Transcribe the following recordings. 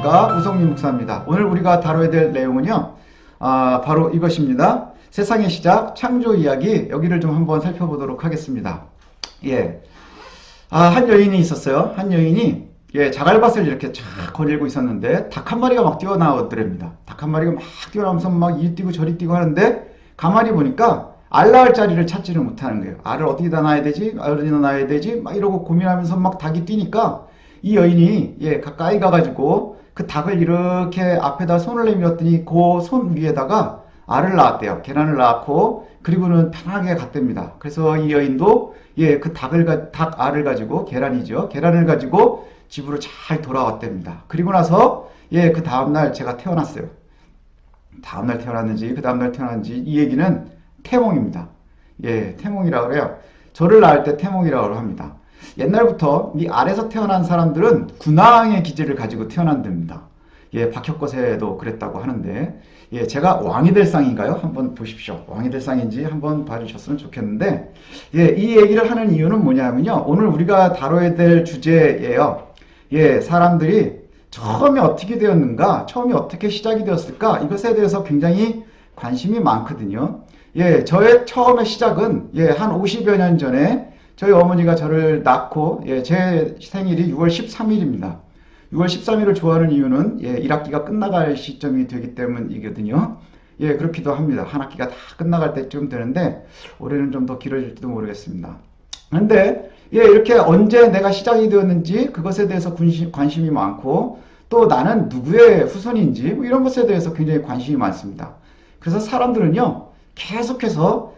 안녕하십니까, 우성민 목사입니다. 오늘 우리가 다뤄야 될 내용은요, 바로 이것입니다. 세상의 시작, 창조 이야기. 여기를 좀 한번 살펴보도록 하겠습니다. 예, 한 여인이 있었어요. 한 여인이 자갈밭을 이렇게 쫙 거닐고 있었는데 닭 한 마리가 막 뛰어나오더랍니다. 닭 한 마리가 막 뛰어나오면서 막 이리 뛰고 저리 뛰고 하는데 가만히 보니까 알 낳을 자리를 찾지를 못하는 거예요. 알을 어디다 놔야 되지? 어디다 놔야 되지? 막 이러고 고민하면서 막 닭이 뛰니까 이 여인이 가까이 가가지고 그 닭을 이렇게 앞에다 손을 내밀었더니 그 손 위에다가 알을 낳았대요. 계란을 낳고 그리고는 편하게 갔답니다. 그래서 이 여인도 그 닭 알을 가지고 계란이죠. 계란을 가지고 집으로 잘 돌아왔답니다. 그리고 나서 그 다음날 제가 태어났어요. 다음날 태어났는지 그 다음날 태어났는지 이 얘기는 태몽입니다. 태몽이라고 그래요. 저를 낳을 때 태몽이라고 합니다. 옛날부터 이 알에서 태어난 사람들은 군왕의 기질을 가지고 태어난답니다. 박혁거세도 그랬다고 하는데, 제가 왕이 될 쌍인가요? 한번 보십시오. 왕이 될 쌍인지 한번 봐주셨으면 좋겠는데, 이 얘기를 하는 이유는 뭐냐면요. 오늘 우리가 다뤄야 될 주제예요. 사람들이 처음에 어떻게 되었는가, 처음에 어떻게 시작이 되었을까, 이것에 대해서 굉장히 관심이 많거든요. 저의 처음의 시작은 한 50여 년 전에 저희 어머니가 저를 낳고 제 생일이 6월 13일입니다. 6월 13일을 좋아하는 이유는 1학기가 끝나갈 시점이 되기 때문이거든요. 그렇기도 합니다. 한 학기가 다 끝나갈 때쯤 되는데 올해는 좀 더 길어질지도 모르겠습니다. 그런데 이렇게 언제 내가 시작이 되었는지 그것에 대해서 관심이 많고 또 나는 누구의 후손인지 뭐 이런 것에 대해서 굉장히 관심이 많습니다. 그래서 사람들은요 계속해서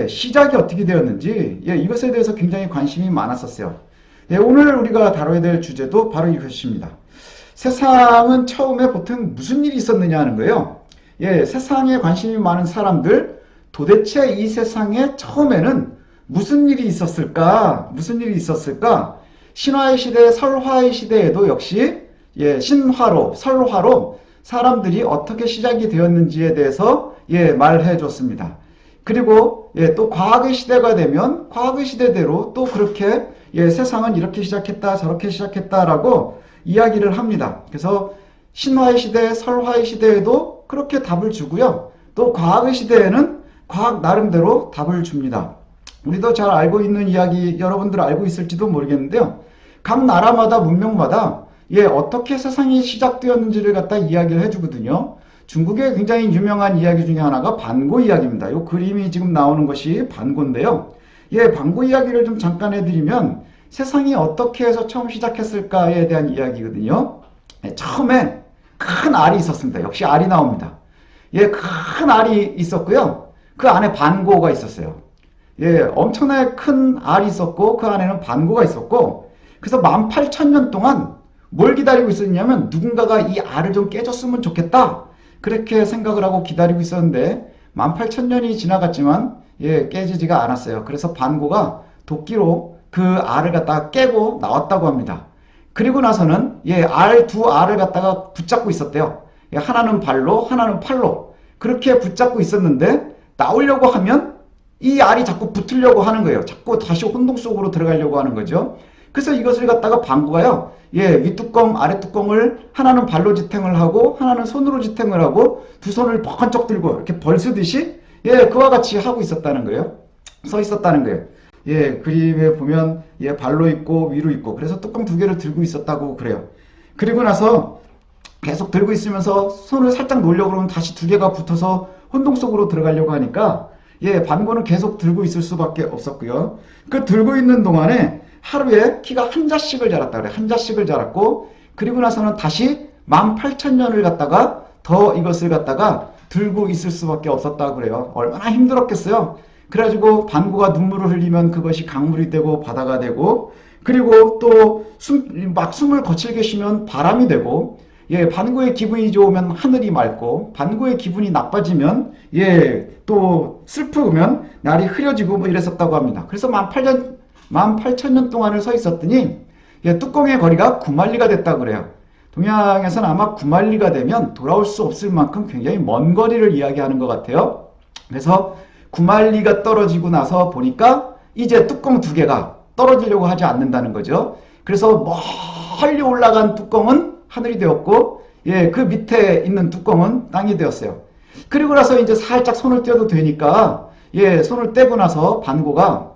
시작이 어떻게 되었는지 이것에 대해서 굉장히 관심이 많았었어요. 오늘 우리가 다뤄야 될 주제도 바로 이것입니다. 세상은 처음에 보통 무슨 일이 있었느냐 하는 거예요. 세상에 관심이 많은 사람들, 도대체 이 세상에 처음에는 무슨 일이 있었을까? 무슨 일이 있었을까? 신화의 시대, 설화의 시대에도 역시 신화로, 설화로 사람들이 어떻게 시작이 되었는지에 대해서 말해 줬습니다. 그리고 또 과학의 시대가 되면 과학의 시대대로 또 그렇게 세상은 이렇게 시작했다 저렇게 시작했다라고 이야기를 합니다. 그래서 신화의 시대, 설화의 시대에도 그렇게 답을 주고요. 또 과학의 시대에는 과학 나름대로 답을 줍니다. 우리도 잘 알고 있는 이야기 여러분들 알고 있을지도 모르겠는데요. 각 나라마다 문명마다 어떻게 세상이 시작되었는지를 갖다 이야기를 해주거든요. 중국의 굉장히 유명한 이야기 중에 하나가 반고 이야기입니다. 이 그림이 지금 나오는 것이 반고인데요. 반고 이야기를 좀 잠깐 해드리면 세상이 어떻게 해서 처음 시작했을까에 대한 이야기거든요. 처음에 큰 알이 있었습니다. 역시 알이 나옵니다. 큰 알이 있었고요. 그 안에 반고가 있었어요. 엄청나게 큰 알이 있었고 그 안에는 반고가 있었고 그래서 18,000년 동안 뭘 기다리고 있었냐면 누군가가 이 알을 좀 깨줬으면 좋겠다. 그렇게 생각을 하고 기다리고 있었는데 18,000년이 지나갔지만 깨지지가 않았어요. 그래서 반고가 도끼로 그 알을 갖다가 깨고 나왔다고 합니다. 그리고 나서는 두 알을 갖다가 붙잡고 있었대요. 하나는 발로 하나는 팔로 그렇게 붙잡고 있었는데 나오려고 하면 이 알이 자꾸 붙으려고 하는 거예요. 자꾸 다시 혼동 속으로 들어가려고 하는 거죠. 그래서 이것을 갖다가 반고가요. 윗뚜껑 아랫뚜껑을 하나는 발로 지탱을 하고 하나는 손으로 지탱을 하고 두 손을 번쩍 들고 이렇게 벌쓰듯이 그와 같이 하고 있었다는 거예요. 서 있었다는 거예요. 그림에 보면 발로 있고 위로 있고 그래서 뚜껑 두 개를 들고 있었다고 그래요. 그리고 나서 계속 들고 있으면서 손을 살짝 놓으려고 그러면 다시 두 개가 붙어서 혼동 속으로 들어가려고 하니까 반고는 계속 들고 있을 수밖에 없었고요. 그 들고 있는 동안에 하루에 키가 한 자씩을 자랐다 그래. 한 자씩을 자랐고 그리고 나서는 다시 18,000년을 갖다가 더 이것을 갖다가 들고 있을 수밖에 없었다고 그래요. 얼마나 힘들었겠어요. 그래가지고 반고가 눈물을 흘리면 그것이 강물이 되고 바다가 되고 그리고 또 숨을 거칠게 쉬면 바람이 되고 반고의 기분이 좋으면 하늘이 맑고 반고의 기분이 나빠지면 또 슬프면 날이 흐려지고 뭐 이랬었다고 합니다. 그래서 18,000년 동안을 서 있었더니 뚜껑의 거리가 9만리가 됐다고 그래요. 동양에서는 아마 9만리가 되면 돌아올 수 없을 만큼 굉장히 먼 거리를 이야기하는 것 같아요. 그래서 9만리가 떨어지고 나서 보니까 이제 뚜껑 두 개가 떨어지려고 하지 않는다는 거죠. 그래서 멀리 올라간 뚜껑은 하늘이 되었고 예, 그 밑에 있는 뚜껑은 땅이 되었어요. 그리고 나서 이제 살짝 손을 떼도 되니까, 예, 손을 떼고 나서 반고가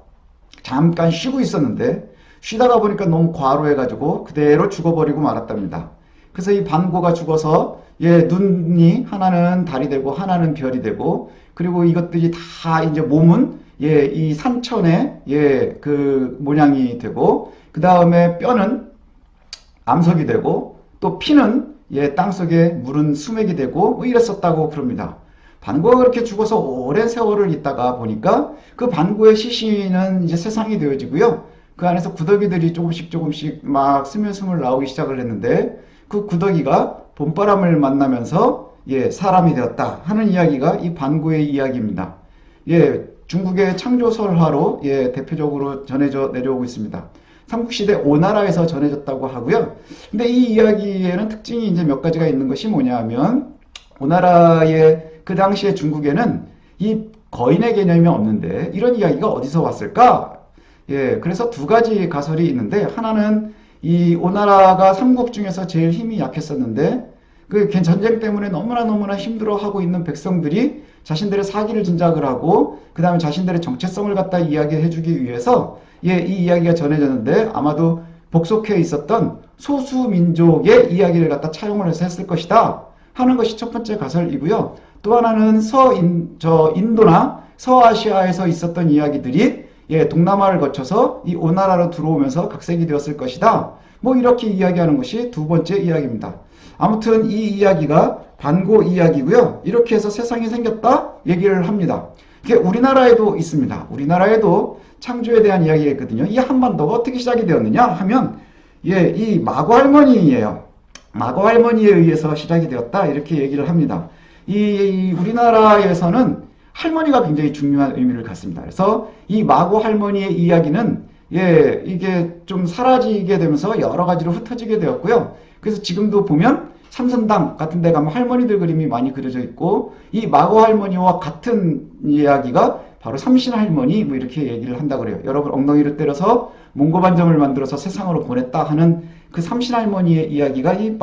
잠깐 쉬고 있었는데, 쉬다가 보니까 너무 과로해가지고 그대로 죽어버리고 말았답니다. 그래서 이 반고가 죽어서, 예, 눈이 하나는 달이 되고 하나는 별이 되고, 그리고 이것들이 다 이제 몸은, 예, 이 산천의, 예, 그 모양이 되고, 그 다음에 뼈는 암석이 되고, 또 피는, 예, 땅속에 물은 수맥이 되고, 뭐 이랬었다고 그럽니다. 반고가 그렇게 죽어서 오랜 세월을 있다가 보니까 그 반고의 시신은 이제 세상이 되어지고요. 그 안에서 구더기들이 조금씩 막 스물스물 나오기 시작을 했는데, 그 구더기가 봄바람을 만나면서, 예, 사람이 되었다 하는 이야기가 이 반고의 이야기입니다. 예, 중국의 창조설화로, 예, 대표적으로 전해져 내려오고 있습니다. 삼국시대 오나라에서 전해졌다고 하고요. 근데 이 이야기에는 특징이 이제 몇 가지가 있는 것이 뭐냐 하면, 오나라의 그 당시에 중국에는 이 거인의 개념이 없는데 이런 이야기가 어디서 왔을까? 예, 그래서 두 가지 가설이 있는데, 하나는 이 오나라가 삼국 중에서 제일 힘이 약했었는데, 그 전쟁 때문에 너무나 힘들어하고 있는 백성들이 자신들의 사기를 진작을 하고, 그 다음에 자신들의 정체성을 갖다 이야기해 주기 위해서, 예, 이 이야기가 전해졌는데, 아마도 복속해 있었던 소수민족의 이야기를 갖다 차용을 해서 했을 것이다 하는 것이 첫 번째 가설이고요. 또 하나는 인도나 서아시아에서 있었던 이야기들이, 예, 동남아를 거쳐서 이 오나라로 들어오면서 각색이 되었을 것이다. 뭐 이렇게 이야기하는 것이 두 번째 이야기입니다. 아무튼 이 이야기가 반고 이야기고요. 이렇게 해서 세상이 생겼다 얘기를 합니다. 이게 우리나라에도 있습니다. 우리나라에도 창조에 대한 이야기가 있거든요. 이 한반도가 어떻게 시작이 되었느냐 하면, 예, 이 마고 할머니예요. 마고 할머니에 의해서 시작이 되었다 이렇게 얘기를 합니다. 이 우리나라에서는 할머니가 굉장히 중요한 의미를 갖습니다. 그래서 이 마고 할머니의 이야기는, 예, 이게 좀 사라지게 되면서 여러 가지로 흩어지게 되었고요. 그래서 지금도 보면 삼선당 같은 데 가면 할머니들 그림이 많이 그려져 있고, 이 마고 할머니와 같은 이야기가 바로 삼신 할머니 뭐 이렇게 얘기를 한다 그래요. 여러분 엉덩이를 때려서 몽고반점을 만들어서 세상으로 보냈다 하는 그 삼신 할머니의 이야기가 이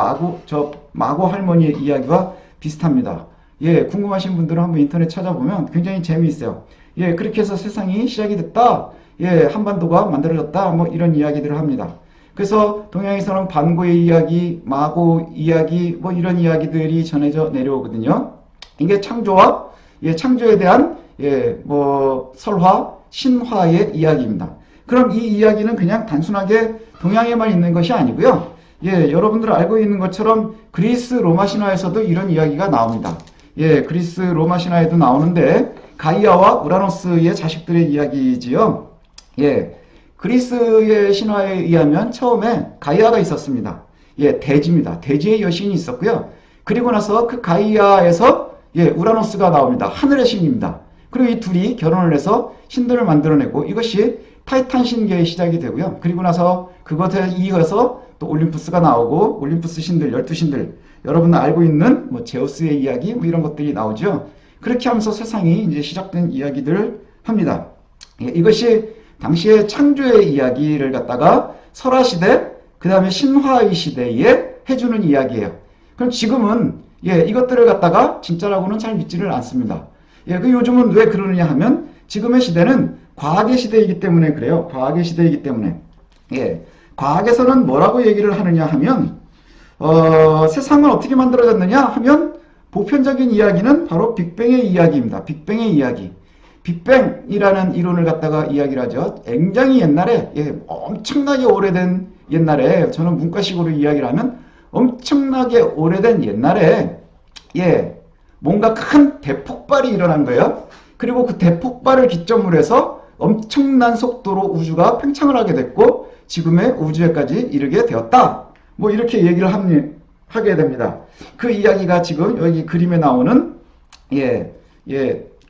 마고 할머니의 이야기와 비슷합니다. 예, 궁금하신 분들은 한번 인터넷 찾아보면 굉장히 재미있어요. 예, 그렇게 해서 세상이 시작이 됐다. 예, 한반도가 만들어졌다. 뭐 이런 이야기들을 합니다. 그래서 동양에서는 반고의 이야기, 마고 이야기, 뭐 이런 이야기들이 전해져 내려오거든요. 이게 창조와, 예, 창조에 대한, 예, 뭐 설화, 신화의 이야기입니다. 그럼 이 이야기는 그냥 단순하게 동양에만 있는 것이 아니고요. 예, 여러분들 알고 있는 것처럼 그리스 로마 신화에서도 이런 이야기가 나옵니다. 예, 그리스 로마 신화에도 나오는데, 가이아와 우라노스의 자식들의 이야기지요. 예, 그리스의 신화에 의하면 처음에 가이아가 있었습니다. 예, 대지입니다. 대지의 여신이 있었고요. 그리고 나서 그 가이아에서, 예, 우라노스가 나옵니다. 하늘의 신입니다. 그리고 이 둘이 결혼을 해서 신들을 만들어내고, 이것이 타이탄 신계의 시작이 되고요. 그리고 나서 그것에 이어서 또 올림푸스가 나오고, 올림푸스 신들, 12신들, 여러분 알고 있는 뭐 제우스의 이야기 뭐 이런 것들이 나오죠. 그렇게 하면서 세상이 이제 시작된 이야기들을 합니다. 예, 이것이 당시의 창조의 이야기를 갖다가 설화시대, 그 다음에 신화의 시대에 해주는 이야기예요. 그럼 지금은, 예, 이것들을 갖다가 진짜라고는 잘 믿지를 않습니다. 예, 그 요즘은 왜 그러느냐 하면, 지금의 시대는 과학의 시대이기 때문에 그래요. 과학의 시대이기 때문에. 예, 과학에서는 뭐라고 얘기를 하느냐 하면, 세상은 어떻게 만들어졌느냐 하면, 보편적인 이야기는 바로 빅뱅의 이야기입니다. 빅뱅의 이야기. 빅뱅이라는 이론을 갖다가 이야기를 하죠. 굉장히 옛날에, 예, 엄청나게 오래된 옛날에, 저는 문과식으로 이야기를 하면 엄청나게 오래된 옛날에, 예, 뭔가 큰 대폭발이 일어난 거예요. 그리고 그 대폭발을 기점으로 해서 엄청난 속도로 우주가 팽창을 하게 됐고, 지금의 우주에까지 이르게 되었다. 뭐 이렇게 얘기를 하게 됩니다. 그 이야기가 지금 여기 그림에 나오는, 예,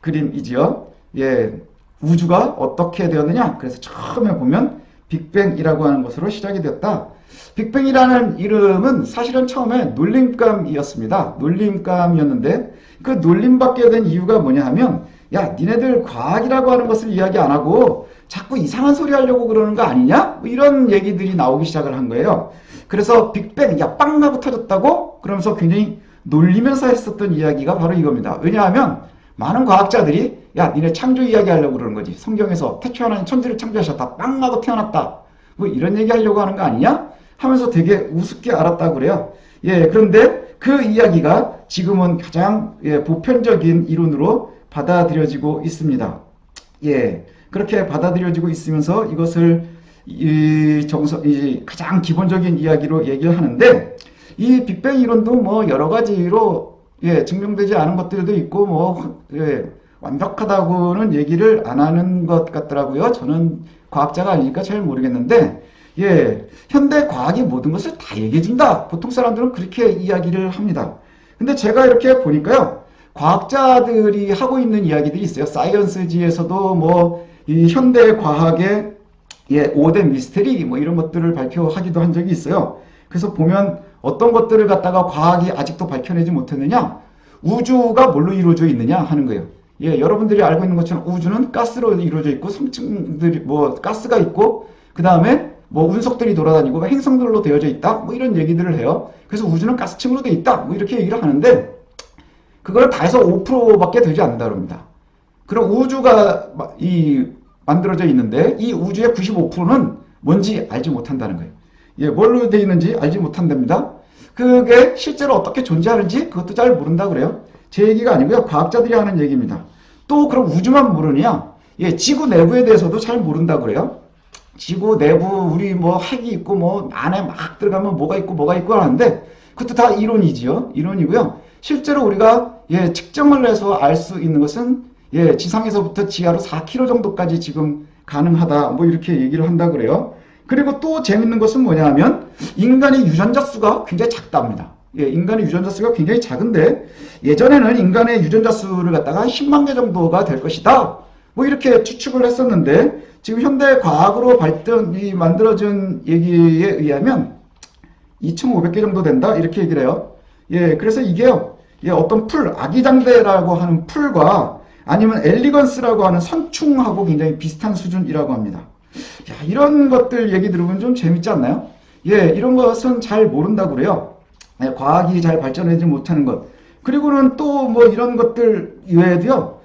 그림이지요. 예, 우주가 어떻게 되었느냐? 그래서 처음에 보면 빅뱅이라고 하는 것으로 시작이 되었다. 빅뱅이라는 이름은 사실은 처음에 놀림감이었습니다. 놀림감이었는데, 그 놀림받게 된 이유가 뭐냐 하면, 야, 니네들 과학이라고 하는 것을 이야기 안 하고 자꾸 이상한 소리 하려고 그러는 거 아니냐? 뭐 이런 얘기들이 나오기 시작을 한 거예요. 그래서 빅뱅, 야, 빵 하고 터졌다고? 그러면서 굉장히 놀리면서 했었던 이야기가 바로 이겁니다. 왜냐하면 많은 과학자들이 야, 니네 창조 이야기 하려고 그러는 거지. 성경에서 태초 하나님 천지를 창조하셨다. 빵 하고 태어났다. 뭐 이런 얘기 하려고 하는 거 아니냐? 하면서 되게 우습게 알았다고 그래요. 예, 그런데 그 이야기가 지금은 가장 보편적인 이론으로 받아들여지고 있습니다. 예, 그렇게 받아들여지고 있으면서 이것을 가장 기본적인 이야기로 얘기를 하는데, 이 빅뱅 이론도 뭐 여러 가지로 증명되지 않은 것들도 있고 뭐 완벽하다고는 얘기를 안 하는 것 같더라고요. 저는 과학자가 아니니까 잘 모르겠는데, 현대 과학이 모든 것을 다 얘기해준다. 보통 사람들은 그렇게 이야기를 합니다. 근데 제가 이렇게 보니까요, 과학자들이 하고 있는 이야기들이 있어요. 사이언스지에서도 뭐 이 현대 과학의 5대 미스테리 뭐 이런 것들을 발표하기도 한 적이 있어요. 그래서 보면 어떤 것들을 갖다가 과학이 아직도 밝혀내지 못했느냐, 우주가 뭘로 이루어져 있느냐 하는 거예요. 여러분들이 알고 있는 것처럼 우주는 가스로 이루어져 있고 성층들이 뭐 가스가 있고 그 다음에 뭐 운석들이 돌아다니고 행성들로 되어져 있다 뭐 이런 얘기들을 해요. 그래서 우주는 가스층으로 되어 있다 뭐 이렇게 얘기를 하는데, 그걸 다 해서 5%밖에 되지 않는다 그럽니다. 그럼 우주가 만들어져 있는데 이 우주의 95%는 뭔지 알지 못한다는 거예요. 뭘로 되어 있는지 알지 못한답니다. 그게 실제로 어떻게 존재하는지 그것도 잘 모른다 그래요. 제 얘기가 아니고요. 과학자들이 하는 얘기입니다. 또 그럼 우주만 모르냐? 지구 내부에 대해서도 잘 모른다 그래요. 지구 내부 우리 뭐 핵이 있고 뭐 안에 막 들어가면 뭐가 있고 하는데 그것도 다 이론이지요. 이론이고요. 실제로 우리가 측정을 해서 알 수 있는 것은 지상에서부터 지하로 4km 정도까지 지금 가능하다 뭐 이렇게 얘기를 한다 그래요. 그리고 또 재밌는 것은 뭐냐면 인간의 유전자 수가 굉장히 작답니다. 인간의 유전자 수가 굉장히 작은데 예전에는 인간의 유전자 수를 갖다가 10만 개 정도가 될 것이다 뭐 이렇게 추측을 했었는데, 지금 현대 과학으로 만들어진 얘기에 의하면 2,500개 정도 된다 이렇게 얘기를 해요. 그래서 이게요, 어떤 아기장대라고 하는 풀과 아니면 엘리건스라고 하는 선충하고 굉장히 비슷한 수준이라고 합니다. 이런 것들 얘기 들으면 좀 재밌지 않나요? 이런 것은 잘 모른다고 그래요. 과학이 잘 발전하지 못하는 것. 그리고는 또 뭐 이런 것들 이외에도요,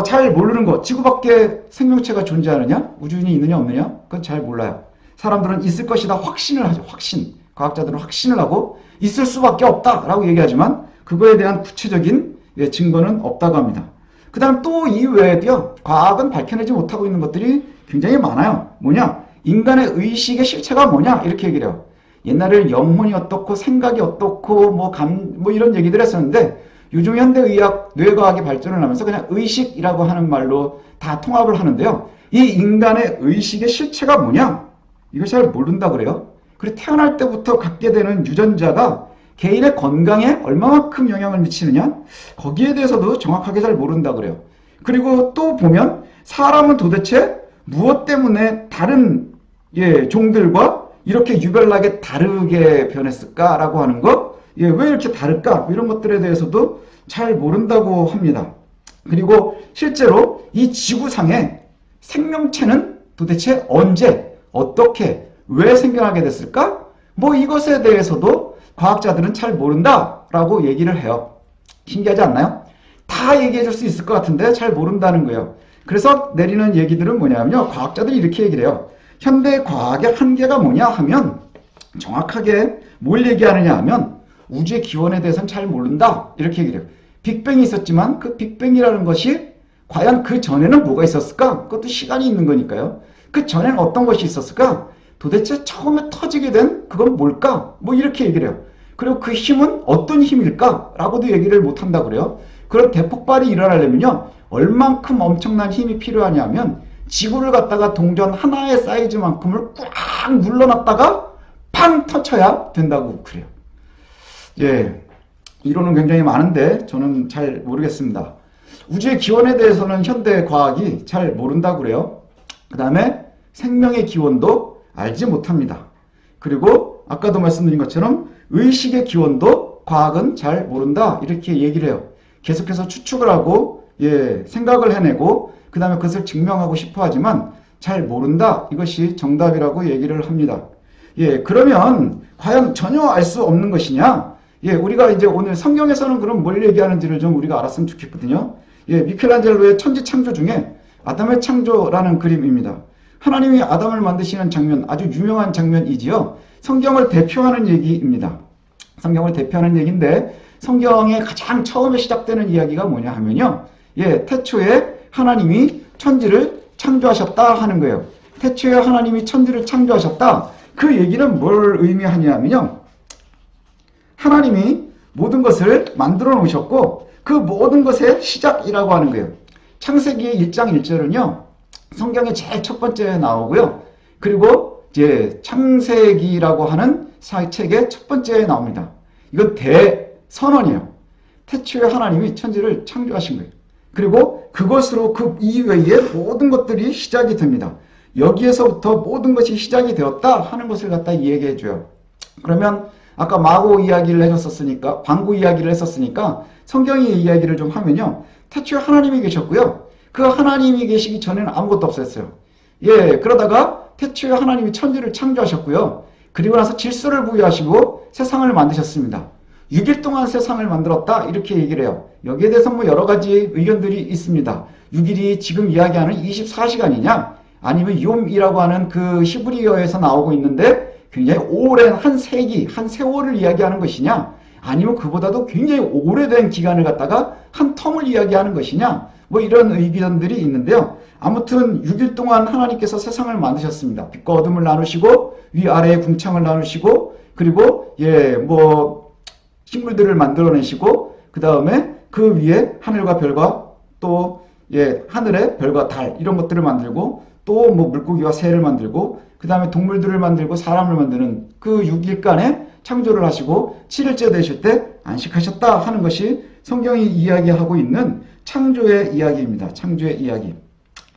잘 모르는 것. 지구 밖에 생명체가 존재하느냐? 우주인이 있느냐 없느냐? 그건 잘 몰라요. 사람들은 있을 것이다 확신을 하죠. 확신. 과학자들은 확신을 하고 있을 수밖에 없다라고 얘기하지만 그거에 대한 구체적인 증거는 없다고 합니다. 그 다음 또 이외에도요, 과학은 밝혀내지 못하고 있는 것들이 굉장히 많아요. 뭐냐? 인간의 의식의 실체가 뭐냐? 이렇게 얘기를 해요. 옛날에는 영혼이 어떻고 생각이 어떻고 뭐 이런 얘기들 했었는데, 요즘 현대의학 뇌과학이 발전을 하면서 그냥 의식이라고 하는 말로 다 통합을 하는데요. 이 인간의 의식의 실체가 뭐냐? 이걸 잘 모른다 그래요. 그리고 태어날 때부터 갖게 되는 유전자가 개인의 건강에 얼마만큼 영향을 미치느냐? 거기에 대해서도 정확하게 잘 모른다 그래요. 그리고 또 보면 사람은 도대체 무엇 때문에 다른 종들과 이렇게 유별나게 다르게 변했을까라고 하는 것, 왜 이렇게 다를까? 이런 것들에 대해서도 잘 모른다고 합니다. 그리고 실제로 이 지구상에 생명체는 도대체 언제, 어떻게, 왜 생겨나게 됐을까? 뭐 이것에 대해서도 과학자들은 잘 모른다라고 얘기를 해요. 신기하지 않나요? 다 얘기해 줄 수 있을 것 같은데 잘 모른다는 거예요. 그래서 내리는 얘기들은 뭐냐면요, 과학자들이 이렇게 얘기를 해요. 현대 과학의 한계가 뭐냐 하면, 정확하게 뭘 얘기하느냐 하면 우주의 기원에 대해서는 잘 모른다 이렇게 얘기를 해요. 빅뱅이 있었지만 그 빅뱅이라는 것이 과연 그 전에는 뭐가 있었을까? 그것도 시간이 있는 거니까요. 그 전에는 어떤 것이 있었을까? 도대체 처음에 터지게 된 그건 뭘까? 뭐 이렇게 얘기를 해요. 그리고 그 힘은 어떤 힘일까? 라고도 얘기를 못한다고 그래요. 그런 대폭발이 일어나려면요, 얼만큼 엄청난 힘이 필요하냐면 지구를 갖다가 동전 하나의 사이즈만큼을 꽉 눌러놨다가 팡 터쳐야 된다고 그래요. 이론은 굉장히 많은데 저는 잘 모르겠습니다. 우주의 기원에 대해서는 현대 과학이 잘 모른다고 그래요. 그 다음에 생명의 기원도 알지 못합니다. 그리고 아까도 말씀드린 것처럼 의식의 기원도 과학은 잘 모른다 이렇게 얘기를 해요. 계속해서 추측을 하고 생각을 해내고 그 다음에 그것을 증명하고 싶어 하지만 잘 모른다. 이것이 정답이라고 얘기를 합니다. 예, 그러면 과연 전혀 알 수 없는 것이냐? 예, 우리가 이제 오늘 성경에서는 그럼 뭘 얘기하는지를 좀 우리가 알았으면 좋겠거든요. 예, 미켈란젤로의 천지창조 중에 아담의 창조라는 그림입니다. 하나님이 아담을 만드시는 장면, 아주 유명한 장면이지요. 성경을 대표하는 얘기입니다. 성경을 대표하는 얘기인데 성경의 가장 처음에 시작되는 이야기가 뭐냐 하면요. 예, 태초에 하나님이 천지를 창조하셨다 하는 거예요. 태초에 하나님이 천지를 창조하셨다. 그 얘기는 뭘 의미하냐면요. 하나님이 모든 것을 만들어 놓으셨고 그 모든 것의 시작이라고 하는 거예요. 창세기 1장 1절은요. 성경의 제일 첫 번째에 나오고요. 그리고 이제 창세기라고 하는 책의 첫 번째에 나옵니다. 이건 대선언이에요. 태초에 하나님이 천지를 창조하신 거예요. 그리고 그것으로 그 이외의 모든 것들이 시작이 됩니다. 여기에서부터 모든 것이 시작이 되었다 하는 것을 갖다 얘기해 줘요. 그러면 아까 마고 이야기를 해줬었으니까, 방구 이야기를 했었으니까 성경의 이야기를 좀 하면요. 태초에 하나님이 계셨고요. 그 하나님이 계시기 전에는 아무것도 없었어요. 예, 그러다가 태초에 하나님이 천지를 창조하셨고요. 그리고 나서 질서를 부여하시고 세상을 만드셨습니다. 6일 동안 세상을 만들었다 이렇게 얘기를 해요. 여기에 대해서 뭐 여러 가지 의견들이 있습니다. 6일이 지금 이야기하는 24시간이냐 아니면 욤이라고 하는 그 히브리어에서 나오고 있는데 굉장히 오랜 한 세기, 한 세월을 이야기하는 것이냐 아니면 그보다도 굉장히 오래된 기간을 갖다가 한 텀을 이야기하는 것이냐 뭐 이런 의견들이 있는데요. 아무튼 6일 동안 하나님께서 세상을 만드셨습니다. 빛과 어둠을 나누시고 위아래의 궁창을 나누시고 그리고 예, 뭐 식물들을 만들어내시고 그 다음에 그 위에 하늘과 별과 또 예, 하늘의 별과 달 이런 것들을 만들고 또 뭐 물고기와 새를 만들고 그 다음에 동물들을 만들고 사람을 만드는 그 6일간에 창조를 하시고 7일째 되실 때 안식하셨다 하는 것이 성경이 이야기하고 있는 창조의 이야기입니다. 창조의 이야기.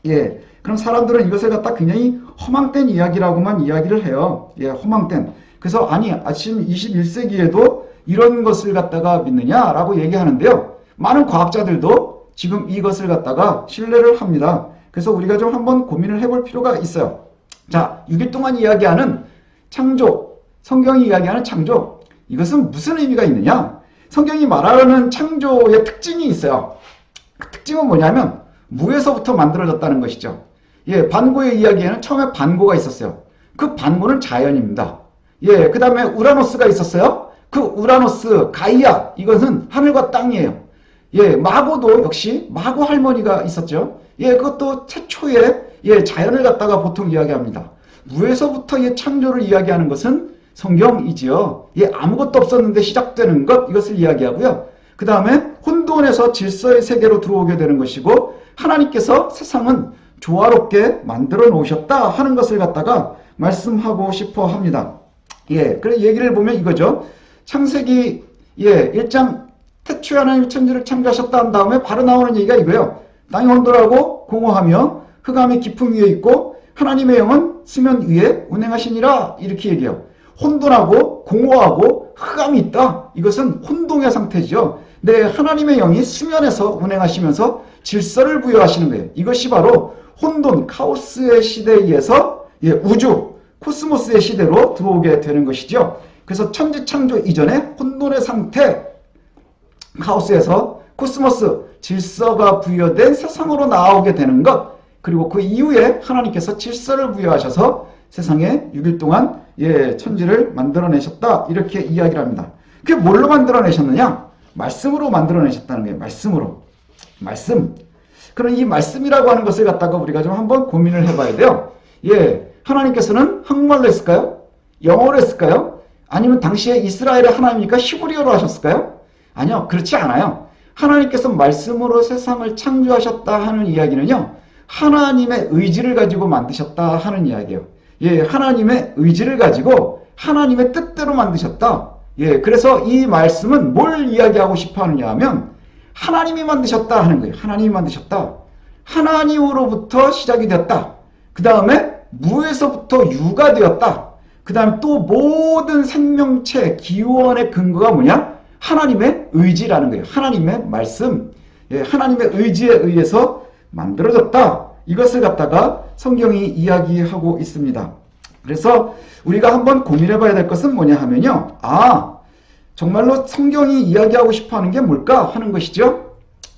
예, 그럼 사람들은 이것을 갖다 굉장히 허망된 이야기라고만 이야기를 해요. 예, 허망된. 그래서 아니 지금 21세기에도 이런 것을 갖다가 믿느냐라고 얘기하는데요. 많은 과학자들도 지금 이것을 갖다가 신뢰를 합니다. 그래서 우리가 좀 한번 고민을 해볼 필요가 있어요. 자, 6일 동안 이야기하는 창조, 성경이 이야기하는 창조, 이것은 무슨 의미가 있느냐? 성경이 말하는 창조의 특징이 있어요. 그 특징은 뭐냐면 무에서부터 만들어졌다는 것이죠. 예, 반고의 이야기에는 처음에 반고가 있었어요. 그 반고는 자연입니다. 예, 그 다음에 우라노스가 있었어요. 그 우라노스, 가이아, 이것은 하늘과 땅이에요. 예, 마고도 역시 마고 할머니가 있었죠. 예, 그것도 최초의 예, 자연을 갖다가 보통 이야기합니다. 무에서부터 예, 창조를 이야기하는 것은 성경이지요. 예, 아무것도 없었는데 시작되는 것, 이것을 이야기하고요. 그 다음에 혼돈에서 질서의 세계로 들어오게 되는 것이고 하나님께서 세상은 조화롭게 만들어 놓으셨다 하는 것을 갖다가 말씀하고 싶어 합니다. 예, 그래서 얘기를 보면 이거죠. 창세기 예, 1장 태초에 하나님이 천지를 창조하셨다 한 다음에 바로 나오는 얘기가 이거예요. 땅이 혼돈하고 공허하며 흑암이 깊음 위에 있고 하나님의 영은 수면 위에 운행하시니라 이렇게 얘기해요. 혼돈하고 공허하고 흑암이 있다. 이것은 혼동의 상태죠. 네, 하나님의 영이 수면에서 운행하시면서 질서를 부여하시는 거예요. 이것이 바로 혼돈, 카오스의 시대에 의해서 예, 우주, 코스모스의 시대로 들어오게 되는 것이죠. 그래서 천지 창조 이전에 혼돈의 상태, 카오스에서 코스모스, 질서가 부여된 세상으로 나오게 되는 것, 그리고 그 이후에 하나님께서 질서를 부여하셔서 세상에 6일 동안 예, 천지를 만들어내셨다 이렇게 이야기를 합니다. 그게 뭘로 만들어내셨느냐? 말씀으로 만들어내셨다는 거예요. 말씀으로. 말씀. 그럼 이 말씀이라고 하는 것을 갖다가 우리가 좀 한번 고민을 해봐야 돼요. 예, 하나님께서는 한국말로 했을까요? 영어로 했을까요? 아니면 당시에 이스라엘의 하나님이니까 히브리어로 하셨을까요? 아니요, 그렇지 않아요. 하나님께서 말씀으로 세상을 창조하셨다 하는 이야기는요, 하나님의 의지를 가지고 만드셨다 하는 이야기예요. 예, 하나님의 의지를 가지고 하나님의 뜻대로 만드셨다. 예, 그래서 이 말씀은 뭘 이야기하고 싶어 하느냐 하면 하나님이 만드셨다 하는 거예요. 하나님이 만드셨다. 하나님으로부터 시작이 되었다. 그 다음에 무에서부터 유가 되었다. 그 다음에 또 모든 생명체, 기원의 근거가 뭐냐? 하나님의 의지라는 거예요. 하나님의 말씀. 예, 하나님의 의지에 의해서 만들어졌다. 이것을 갖다가 성경이 이야기하고 있습니다. 그래서 우리가 한번 고민해 봐야 될 것은 뭐냐 하면요. 정말로 성경이 이야기하고 싶어 하는 게 뭘까 하는 것이죠.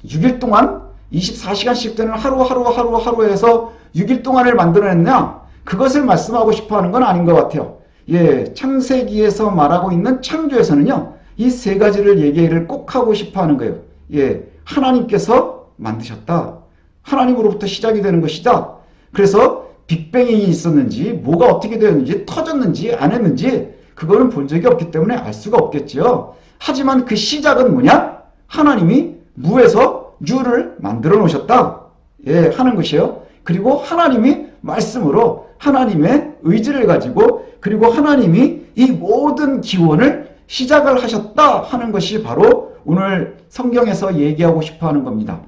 6일 동안 24시간씩 되는 하루에서 6일 동안을 만들어냈냐? 그것을 말씀하고 싶어 하는 건 아닌 것 같아요. 창세기에서 말하고 있는 창조에서는요. 이 세 가지를 얘기를 꼭 하고 싶어 하는 거예요. 하나님께서 만드셨다. 하나님으로부터 시작이 되는 것이다. 그래서 빅뱅이 있었는지 뭐가 어떻게 되었는지 터졌는지 안 했는지 그거는 본 적이 없기 때문에 알 수가 없겠죠. 하지만 그 시작은 뭐냐? 하나님이 무에서 유를 만들어 놓으셨다. 하는 것이에요. 그리고 하나님이 말씀으로 하나님의 의지를 가지고 그리고 하나님이 이 모든 기원을 시작을 하셨다 하는 것이 바로 오늘 성경에서 얘기하고 싶어 하는 겁니다.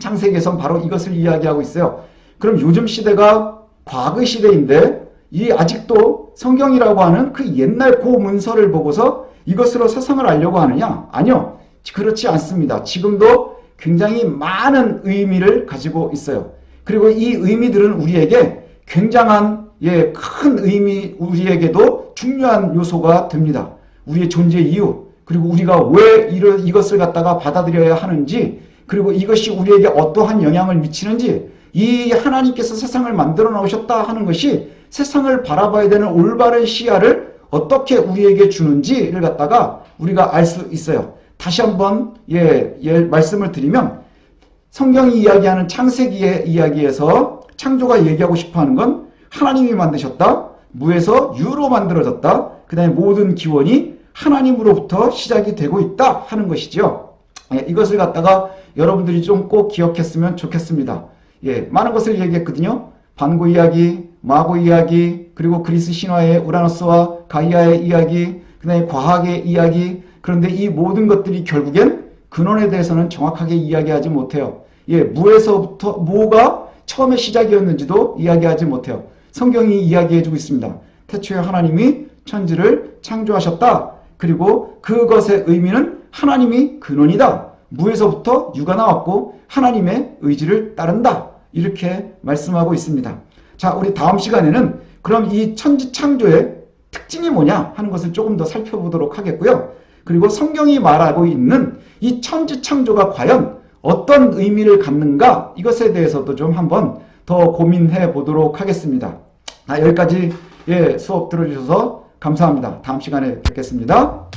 창세기에선 바로 이것을 이야기하고 있어요. 그럼 요즘 시대가 과거 시대인데 이 아직도 성경이라고 하는 그 옛날 고 문서를 보고서 이것으로 세상을 알려고 하느냐? 아니요. 그렇지 않습니다. 지금도 굉장히 많은 의미를 가지고 있어요. 그리고 이 의미들은 우리에게 굉장한 큰 의미, 우리에게도 중요한 요소가 됩니다. 우리의 존재 이유, 그리고 우리가 왜 이것을 갖다가 받아들여야 하는지, 그리고 이것이 우리에게 어떠한 영향을 미치는지, 이 하나님께서 세상을 만들어 놓으셨다 하는 것이 세상을 바라봐야 되는 올바른 시야를 어떻게 우리에게 주는지를 갖다가 우리가 알 수 있어요. 다시 한번 말씀을 드리면 성경이 이야기하는 창세기의 이야기에서 창조가 얘기하고 싶어하는 건 하나님이 만드셨다. 무에서 유로 만들어졌다. 그 다음에 모든 기원이 하나님으로부터 시작이 되고 있다 하는 것이죠. 이것을 갖다가 여러분들이 좀 꼭 기억했으면 좋겠습니다. 많은 것을 얘기했거든요. 반고 이야기, 마고 이야기, 그리고 그리스 신화의 우라노스와 가이아의 이야기, 그 다음에 과학의 이야기. 그런데 이 모든 것들이 결국엔 근원에 대해서는 정확하게 이야기하지 못해요. 무에서부터 뭐가 처음에 시작이었는지도 이야기하지 못해요. 성경이 이야기해주고 있습니다. 태초에 하나님이 천지를 창조하셨다. 그리고 그것의 의미는 하나님이 근원이다. 무에서부터 유가 나왔고 하나님의 의지를 따른다. 이렇게 말씀하고 있습니다. 자, 우리 다음 시간에는 그럼 이 천지 창조의 특징이 뭐냐 하는 것을 조금 더 살펴보도록 하겠고요. 그리고 성경이 말하고 있는 이 천지 창조가 과연 어떤 의미를 갖는가 이것에 대해서도 좀 한번 더 고민해 보도록 하겠습니다. 여기까지 수업 들어주셔서 감사합니다. 다음 시간에 뵙겠습니다.